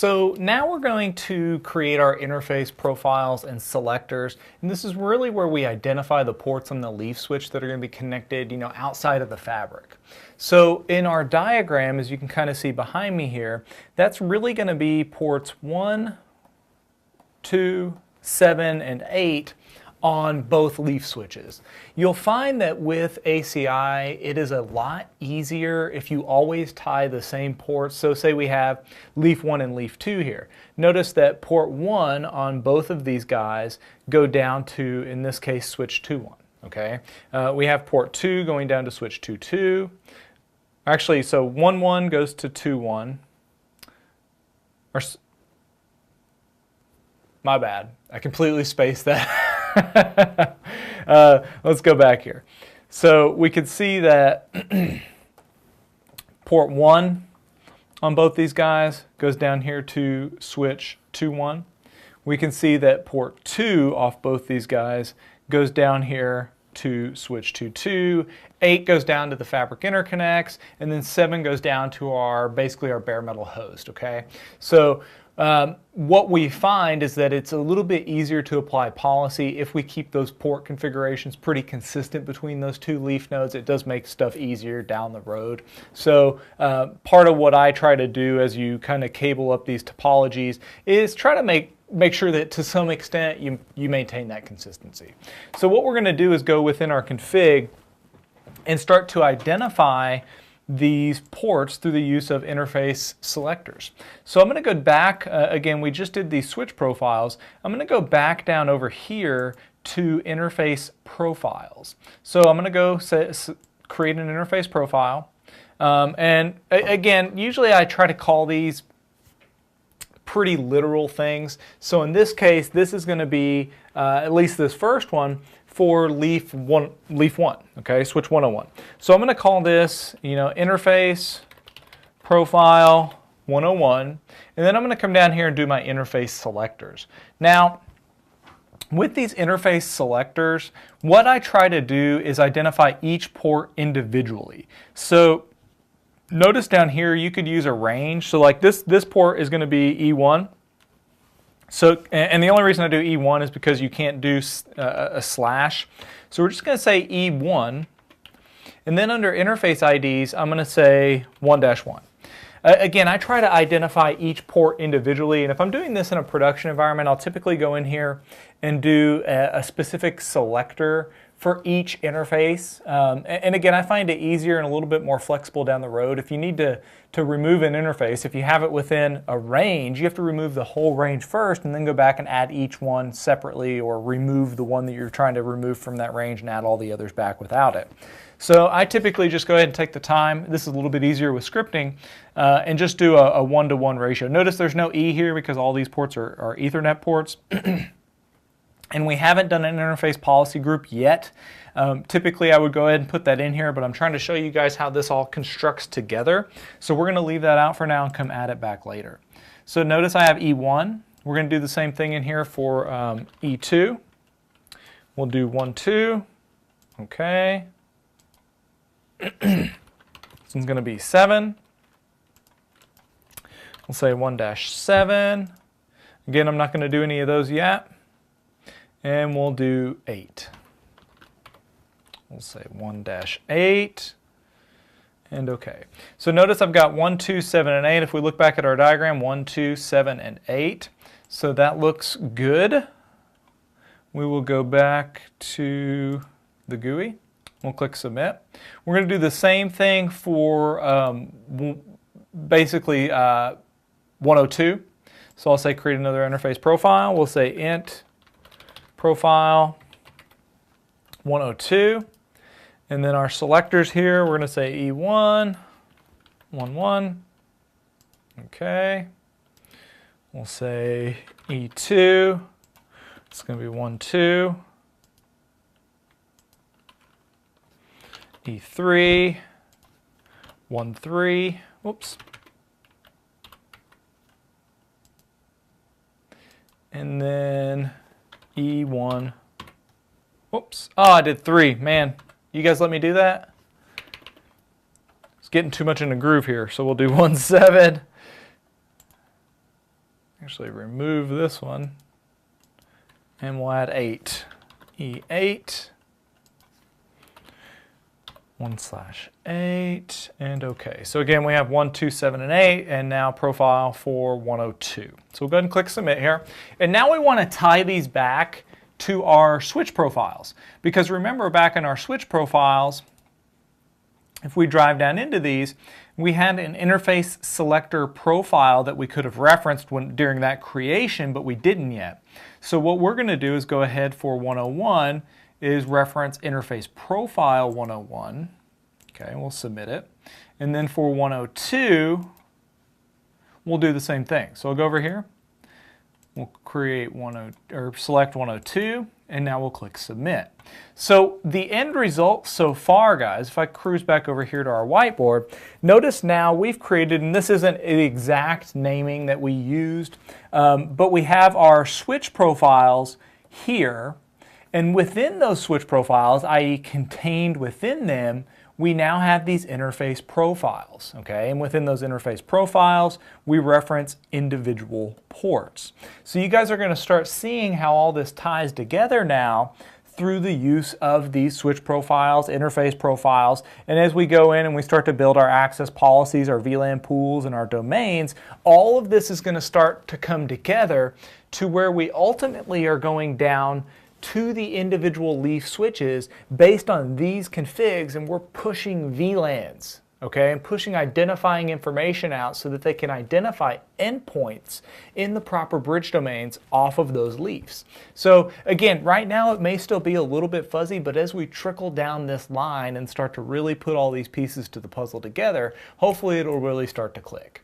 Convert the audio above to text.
So now we're going to create our interface profiles and selectors, and this is really where we identify the ports on the leaf switch that are going to be connected, outside of the fabric. So in our diagram, as you can kind of see behind me here, that's really going to be ports 1, 2, 7, and 8 on both leaf switches. You'll find that with ACI, it is a lot easier if you always tie the same ports. So say we have leaf 1 and leaf 2 here. Notice that port 1 on both of these guys go down to, in this case, switch 2.1. Okay, we have port 2 going down to switch 2.2. Actually, so 1.1 goes to 2.1. My bad, I completely spaced that. Let's go back here. So we could see that port 1 on both these guys goes down here to switch 2.1. We can see that port 2 off both these guys goes down here to switch 2.2. 8 goes down to the fabric interconnects, and then 7 goes down to basically our bare metal host. Okay, so what we find is that it's a little bit easier to apply policy if we keep those port configurations pretty consistent between those two leaf nodes. It does make stuff easier down the road. So part of what I try to do as you kind of cable up these topologies is try to make sure that to some extent you maintain that consistency. So what we're going to do is go within our config and start to identify these ports through the use of interface selectors. So I'm going to go back, again, we just did these switch profiles. I'm going to go back down over here to interface profiles. So I'm going to go create an interface profile. And again, usually I try to call these pretty literal things. So in this case, this is going to be, at least this first one, for leaf one, okay, switch 101. So I'm going to call this, interface profile 101, and then I'm going to come down here and do my interface selectors. Now, with these interface selectors, what I try to do is identify each port individually. So notice down here you could use a range. So like this port is going to be E1. So, and the only reason I do E1 is because you can't do a slash. So we're just going to say E1, and then under interface IDs, I'm going to say 1-1. Again, I try to identify each port individually, and if I'm doing this in a production environment, I'll typically go in here and do a specific selector for each interface. And again, I find it easier and a little bit more flexible down the road. If you need to remove an interface, if you have it within a range, you have to remove the whole range first and then go back and add each one separately, or remove the one that you're trying to remove from that range and add all the others back without it. So I typically just go ahead and take the time. This is a little bit easier with scripting, and just do a 1-to-1 ratio. Notice there's no E here because all these ports are Ethernet ports. And we haven't done an interface policy group yet. Typically I would go ahead and put that in here, but I'm trying to show you guys how this all constructs together. So we're going to leave that out for now and come add it back later. So notice I have E1. We're going to do the same thing in here for E2. We'll do 1-2. Okay. This one's going to be 7. We'll say 1-7. Again, I'm not going to do any of those yet. And we'll do 8. We'll say 1-8. And okay. So notice I've got 1, 2, 7, and 8. If we look back at our diagram, 1, 2, 7, and 8. So that looks good. We will go back to the GUI. We'll click Submit. We're going to do the same thing for basically 102. So I'll say create another interface profile. We'll say int profile 102, and then our selectors here, we're going to say E1, 1, okay. We'll say E2, it's going to be 1, 2, E3, 1, 3, whoops. And then E1, whoops, oh, I did 3, man. You guys let me do that? It's getting too much in a groove here, so we'll do 1, 7, actually remove this one, and we'll add 8. E8, 1/8, and OK. So again, we have 1, 2, 7, and 8, and now profile for 102. So we'll go ahead and click Submit here. And now we want to tie these back to our switch profiles. Because remember, back in our switch profiles, if we drive down into these, we had an interface selector profile that we could have referenced during that creation, but we didn't yet. So what we're going to do is go ahead for 101 is reference interface profile 101. Okay, we'll submit it. And then for 102, we'll do the same thing. So I'll go over here. We'll create select 102, and now we'll click Submit. So the end result so far, guys, if I cruise back over here to our whiteboard, notice now we've created, and this isn't the exact naming that we used, but we have our switch profiles here, and within those switch profiles, i.e. contained within them, we now have these interface profiles, okay? And within those interface profiles, we reference individual ports. So you guys are going to start seeing how all this ties together now through the use of these switch profiles, interface profiles, and as we go in and we start to build our access policies, our VLAN pools, and our domains, all of this is going to start to come together to where we ultimately are going down to the individual leaf switches based on these configs, and we're pushing VLANs, okay, and pushing identifying information out so that they can identify endpoints in the proper bridge domains off of those leafs. So again, right now it may still be a little bit fuzzy, but as we trickle down this line and start to really put all these pieces to the puzzle together, hopefully it'll really start to click.